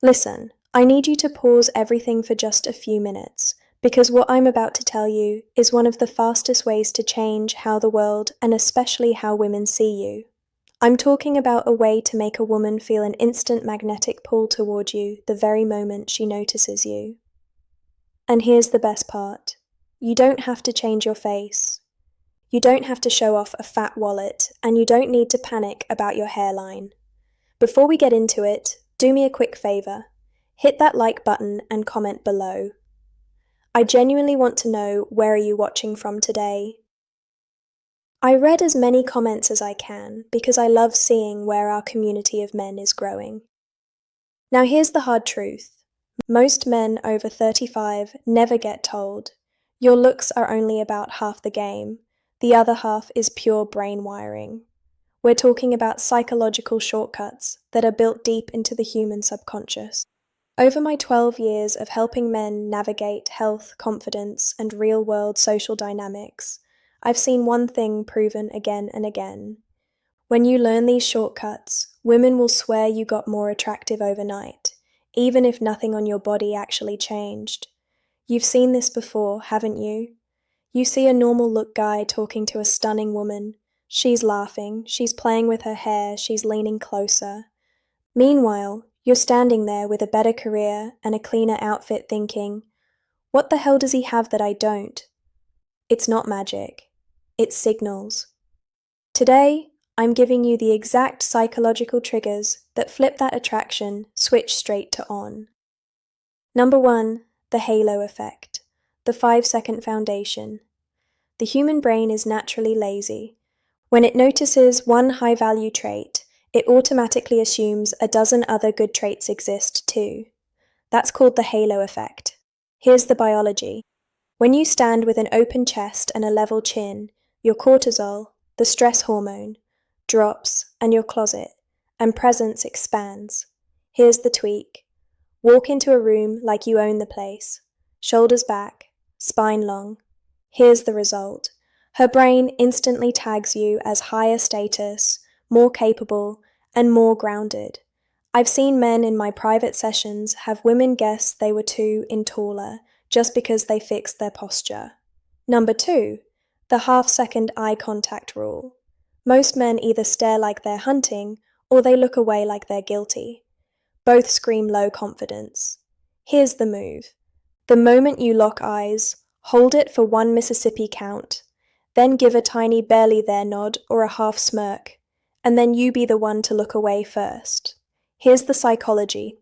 Listen, I need you to pause everything for just a few minutes, because what I'm about to tell you is one of the fastest ways to change how the world and especially how women see you. I'm talking about a way to make a woman feel an instant magnetic pull toward you the very moment she notices you. And here's the best part. You don't have to change your face. You don't have to show off a fat wallet, and you don't need to panic about your hairline. Before we get into it, do me a quick favor. Hit that like button and comment below. I genuinely want to know, where are you watching from today? I read as many comments as I can because I love seeing where our community of men is growing. Now here's the hard truth. Most men over 35 never get told, your looks are only about half the game, the other half is pure brain wiring. We're talking about psychological shortcuts that are built deep into the human subconscious. Over my 12 years of helping men navigate health, confidence, and real-world social dynamics, I've seen one thing proven again and again. When you learn these shortcuts, women will swear you got more attractive overnight, even if nothing on your body actually changed. You've seen this before, haven't you? You see a normal look guy talking to a stunning woman. She's laughing, she's playing with her hair, she's leaning closer. Meanwhile, you're standing there with a better career and a cleaner outfit thinking, what the hell does he have that I don't? It's not magic. It's signals. Today, I'm giving you the exact psychological triggers that flip that attraction switch straight to on. Number 1, the halo effect, the 5-second foundation. The human brain is naturally lazy. When it notices one high-value trait, it automatically assumes a dozen other good traits exist too. That's called the halo effect. Here's the biology. When you stand with an open chest and a level chin, your cortisol, the stress hormone, drops, and your closet and presence expands. Here's the tweak. Walk into a room like you own the place. Shoulders back, spine long. Here's the result. Her brain instantly tags you as higher status, more capable, and more grounded. I've seen men in my private sessions have women guess they were 2 in taller just because they fixed their posture. Number 2, the half-second eye contact rule. Most men either stare like they're hunting or they look away like they're guilty. Both scream low confidence. Here's the move. The moment you lock eyes, hold it for 1 Mississippi count, then give a tiny barely there nod or a half smirk, and then you be the one to look away first. Here's the psychology.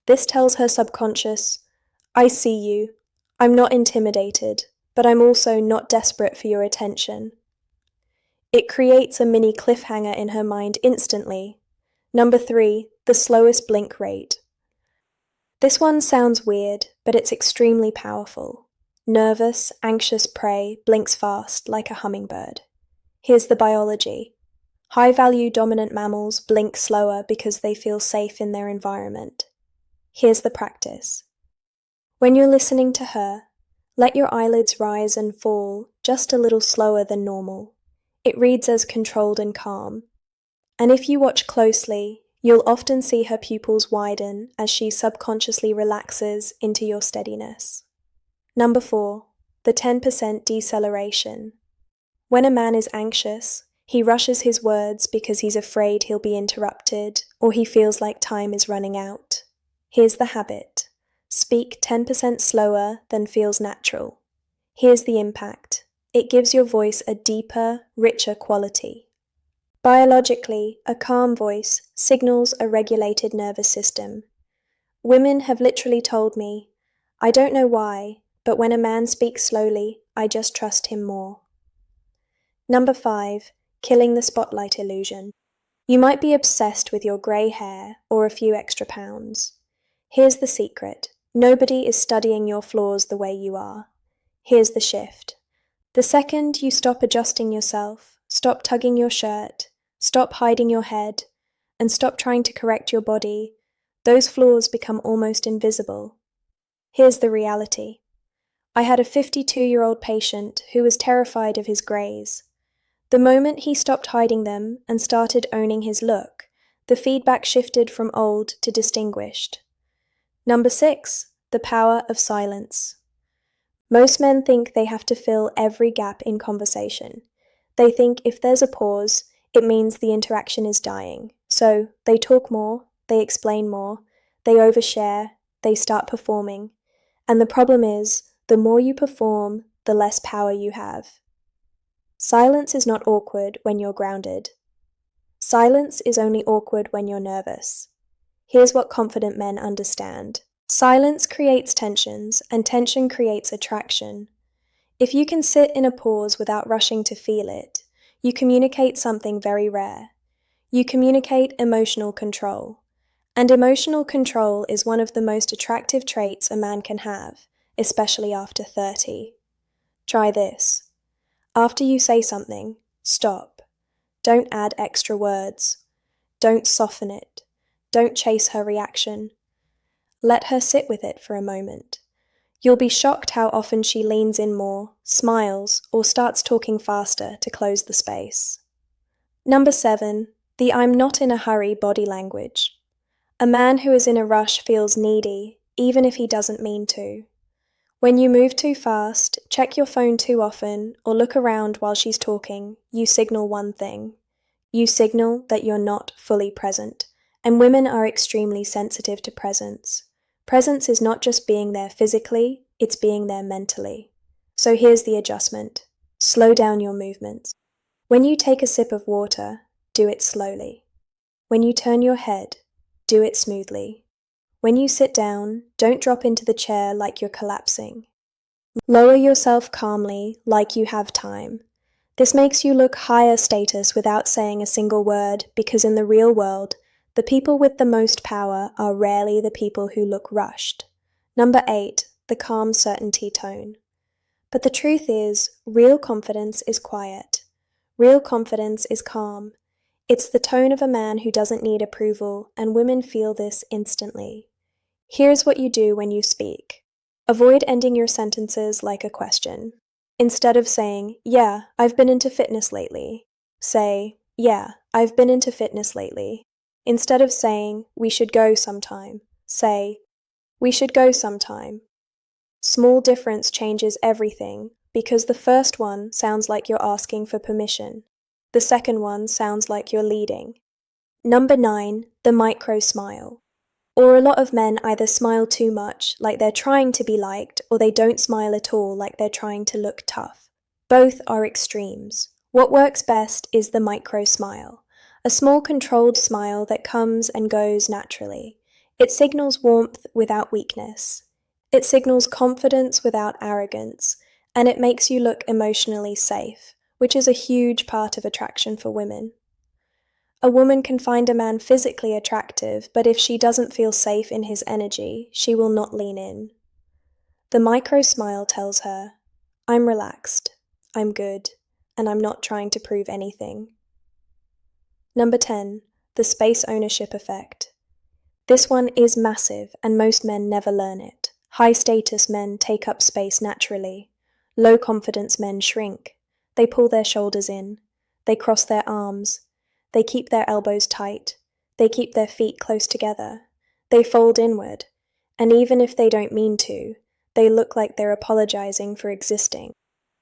This tells her subconscious, I see you. I'm not intimidated, but I'm also not desperate for your attention. It creates a mini cliffhanger in her mind instantly. Number 3, the slowest blink rate. This one sounds weird, but it's extremely powerful. Nervous, anxious prey blinks fast like a hummingbird. Here's the biology. High-value dominant mammals blink slower because they feel safe in their environment. Here's the practice. When you're listening to her, let your eyelids rise and fall just a little slower than normal. It reads as controlled and calm. And if you watch closely, you'll often see her pupils widen as she subconsciously relaxes into your steadiness. Number 4, the 10% deceleration. When a man is anxious, he rushes his words because he's afraid he'll be interrupted or he feels like time is running out. Here's the habit. Speak 10% slower than feels natural. Here's the impact. It gives your voice a deeper, richer quality. Biologically, a calm voice signals a regulated nervous system. Women have literally told me, I don't know why, but when a man speaks slowly, I just trust him more. Number 5, killing the spotlight illusion. You might be obsessed with your grey hair or a few extra pounds. Here's the secret. Nobody is studying your flaws the way you are. Here's the shift. The second you stop adjusting yourself, stop tugging your shirt, stop hiding your head, and stop trying to correct your body, those flaws become almost invisible. Here's the reality. I had a 52-year-old patient who was terrified of his greys. The moment he stopped hiding them and started owning his look, the feedback shifted from old to distinguished. Number 6, the power of silence. Most men think they have to fill every gap in conversation. They think if there's a pause, it means the interaction is dying. So they talk more, they explain more, they overshare, they start performing. And the problem is, the more you perform, the less power you have. Silence is not awkward when you're grounded. Silence is only awkward when you're nervous. Here's what confident men understand. Silence creates tensions, and tension creates attraction. If you can sit in a pause without rushing to feel it, you communicate something very rare. You communicate emotional control. And emotional control is one of the most attractive traits a man can have, especially after 30. Try this. After you say something, stop. Don't add extra words. Don't soften it. Don't chase her reaction. Let her sit with it for a moment. You'll be shocked how often she leans in more, smiles, or starts talking faster to close the space. Number 7, the I'm not in a hurry body language. A man who is in a rush feels needy, even if he doesn't mean to. When you move too fast, check your phone too often, or look around while she's talking, you signal one thing. You signal that you're not fully present, and women are extremely sensitive to presence. Presence is not just being there physically, it's being there mentally. So here's the adjustment. Slow down your movements. When you take a sip of water, do it slowly. When you turn your head, do it smoothly. When you sit down, don't drop into the chair like you're collapsing. Lower yourself calmly, like you have time. This makes you look higher status without saying a single word, because in the real world, the people with the most power are rarely the people who look rushed. Number 8, the calm certainty tone. But the truth is, real confidence is quiet. Real confidence is calm. It's the tone of a man who doesn't need approval, and women feel this instantly. Here's what you do when you speak. Avoid ending your sentences like a question. Instead of saying, "Yeah, I've been into fitness lately," say, "Yeah, I've been into fitness lately." Instead of saying, "We should go sometime," say, "We should go sometime." Small difference changes everything, because the first one sounds like you're asking for permission. The second one sounds like you're leading. Number 9, the micro smile. Or a lot of men either smile too much, like they're trying to be liked, or they don't smile at all, like they're trying to look tough. Both are extremes. What works best is the micro smile. A small controlled smile that comes and goes naturally. It signals warmth without weakness. It signals confidence without arrogance, and it makes you look emotionally safe, which is a huge part of attraction for women. A woman can find a man physically attractive, but if she doesn't feel safe in his energy, she will not lean in. The micro smile tells her, "I'm relaxed, I'm good, and I'm not trying to prove anything." Number 10, the space ownership effect. This one is massive, and most men never learn it. High status men take up space naturally. Low confidence men shrink. They pull their shoulders in. They cross their arms. They keep their elbows tight. They keep their feet close together. They fold inward. And even if they don't mean to, they look like they're apologizing for existing.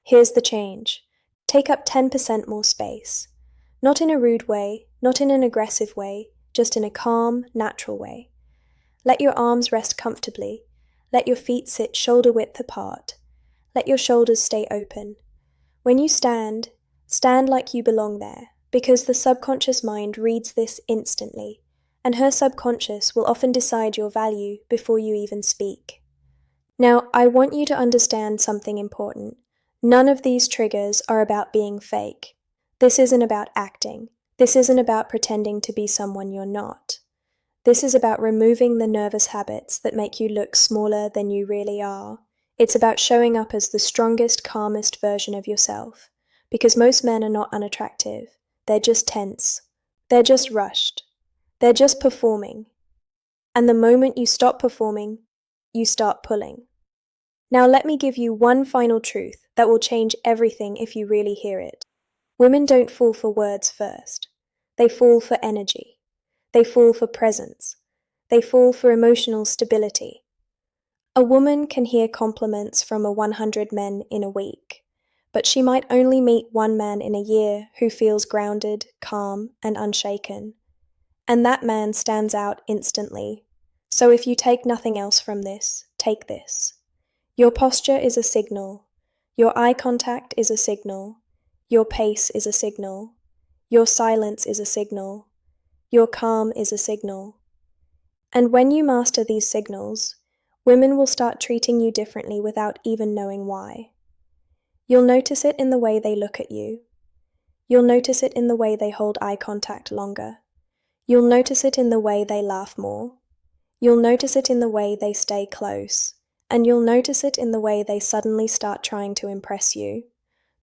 Here's the change. Take up 10% more space. Not in a rude way, not in an aggressive way, just in a calm, natural way. Let your arms rest comfortably. Let your feet sit shoulder width apart. Let your shoulders stay open. When you stand, stand like you belong there, because the subconscious mind reads this instantly, and her subconscious will often decide your value before you even speak. Now, I want you to understand something important. None of these triggers are about being fake. This isn't about acting. This isn't about pretending to be someone you're not. This is about removing the nervous habits that make you look smaller than you really are. It's about showing up as the strongest, calmest version of yourself. Because most men are not unattractive. They're just tense. They're just rushed. They're just performing. And the moment you stop performing, you start pulling. Now let me give you one final truth that will change everything if you really hear it. Women don't fall for words first. They fall for energy. They fall for presence. they fall for emotional stability. A woman can hear compliments from 100 men in a week, but she might only meet one man in a year who feels grounded, calm, and unshaken. And that man stands out instantly. So if you take nothing else from this, take this. Your posture is a signal. Your eye contact is a signal. Your pace is a signal. Your silence is a signal. Your calm is a signal. And when you master these signals, women will start treating you differently without even knowing why. You'll notice it in the way they look at you. You'll notice it in the way they hold eye contact longer. You'll notice it in the way they laugh more. You'll notice it in the way they stay close. And you'll notice it in the way they suddenly start trying to impress you.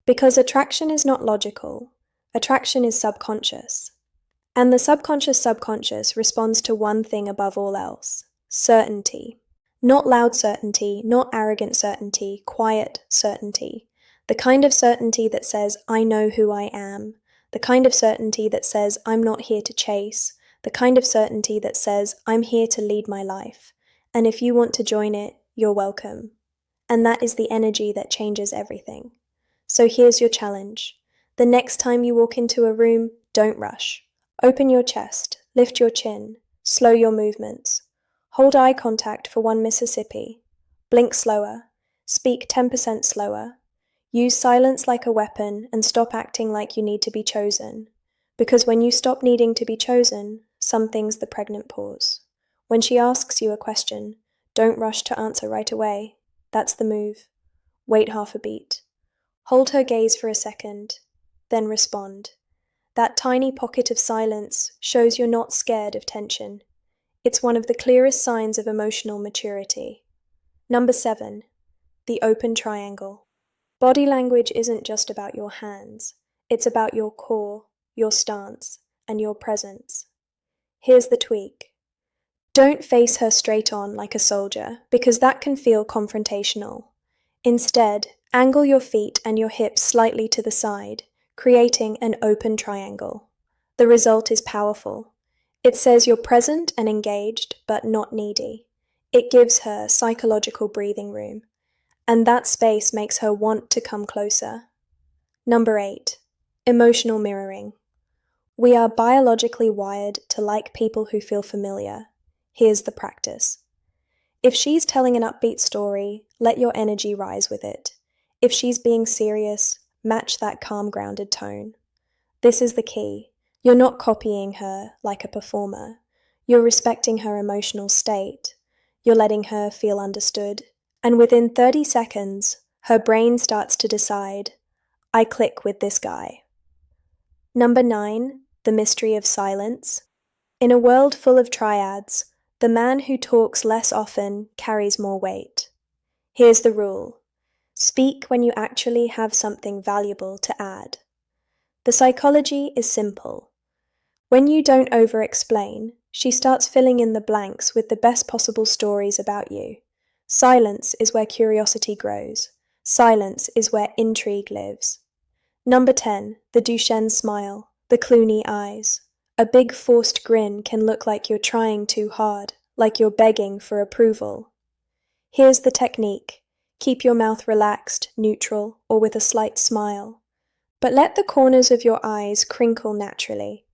Because attraction is not logical. Attraction is subconscious. And the subconscious responds to one thing above all else: certainty. Not loud certainty, not arrogant certainty, quiet certainty. The kind of certainty that says, I know who I am. The kind of certainty that says, I'm not here to chase. The kind of certainty that says, I'm here to lead my life. And if you want to join it, you're welcome. And that is the energy that changes everything. So here's your challenge. The next time you walk into a room, don't rush. Open your chest, lift your chin, slow your movements. Hold eye contact for 1 Mississippi. Blink slower. Speak 10% slower. Use silence like a weapon and stop acting like you need to be chosen. Because when you stop needing to be chosen, something's the pregnant pause. When she asks you a question, don't rush to answer right away. That's the move. Wait half a beat. Hold her gaze for a second, then respond. That tiny pocket of silence shows you're not scared of tension. It's one of the clearest signs of emotional maturity. Number 7, the open triangle. Body language isn't just about your hands. It's about your core, your stance, and your presence. Here's the tweak. Don't face her straight on like a soldier, because that can feel confrontational. Instead, angle your feet and your hips slightly to the side, creating an open triangle. The result is powerful. It says you're present and engaged, but not needy. It gives her psychological breathing room, and that space makes her want to come closer. Number 8, emotional mirroring. We are biologically wired to like people who feel familiar. Here's the practice. If she's telling an upbeat story, let your energy rise with it. If she's being serious, match that calm, grounded tone. This is the key. You're not copying her like a performer. You're respecting her emotional state. You're letting her feel understood. And within 30 seconds, her brain starts to decide, I click with this guy. Number 9, the mystery of silence. In a world full of triads, the man who talks less often carries more weight. Here's the rule. Speak when you actually have something valuable to add. The psychology is simple. When you don't over-explain, she starts filling in the blanks with the best possible stories about you. Silence is where curiosity grows. Silence is where intrigue lives. Number 10, the Duchenne smile, the Clooney eyes. A big forced grin can look like you're trying too hard, like you're begging for approval. Here's the technique. Keep your mouth relaxed, neutral, or with a slight smile. But let the corners of your eyes crinkle naturally.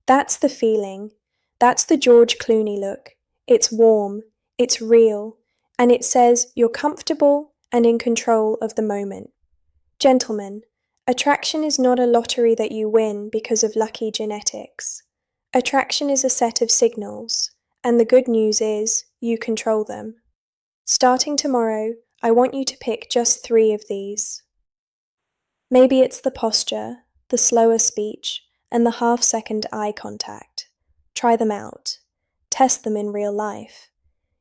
That's the feeling. That's the George Clooney look. It's warm, it's real, and it says you're comfortable and in control of the moment. Gentlemen, attraction is not a lottery that you win because of lucky genetics. Attraction is a set of signals, and the good news is you control them. Starting tomorrow, I want you to pick just 3 of these. Maybe it's the posture, the slower speech, and the half-second eye contact. Try them out. Test them in real life.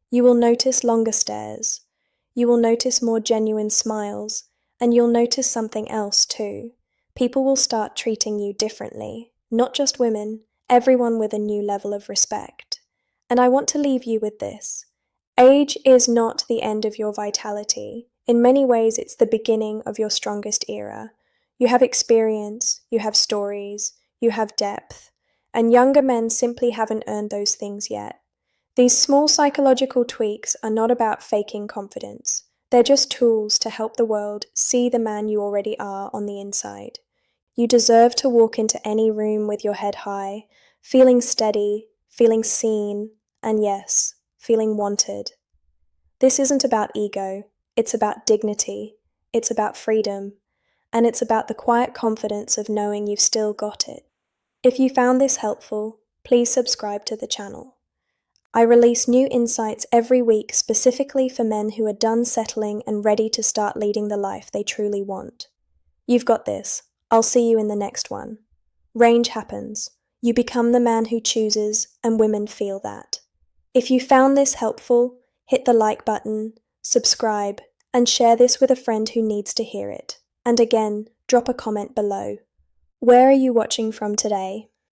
You will notice longer stares. You will notice more genuine smiles, and you'll notice something else too. People will start treating you differently, not just women, everyone with a new level of respect. And I want to leave you with this. Age is not the end of your vitality. In many ways, it's the beginning of your strongest era. You have experience, you have stories, you have depth, and younger men simply haven't earned those things yet. These small psychological tweaks are not about faking confidence. They're just tools to help the world see the man you already are on the inside. You deserve to walk into any room with your head high, feeling steady, feeling seen, and yes, feeling wanted. This isn't about ego, it's about dignity, it's about freedom, and it's about the quiet confidence of knowing you've still got it. If you found this helpful, please subscribe to the channel. I release new insights every week specifically for men who are done settling and ready to start leading the life they truly want. You've got this. I'll see you in the next one. Range happens. You become the man who chooses, and women feel that. If you found this helpful, hit the like button, subscribe, and share this with a friend who needs to hear it. And again, drop a comment below. Where are you watching from today?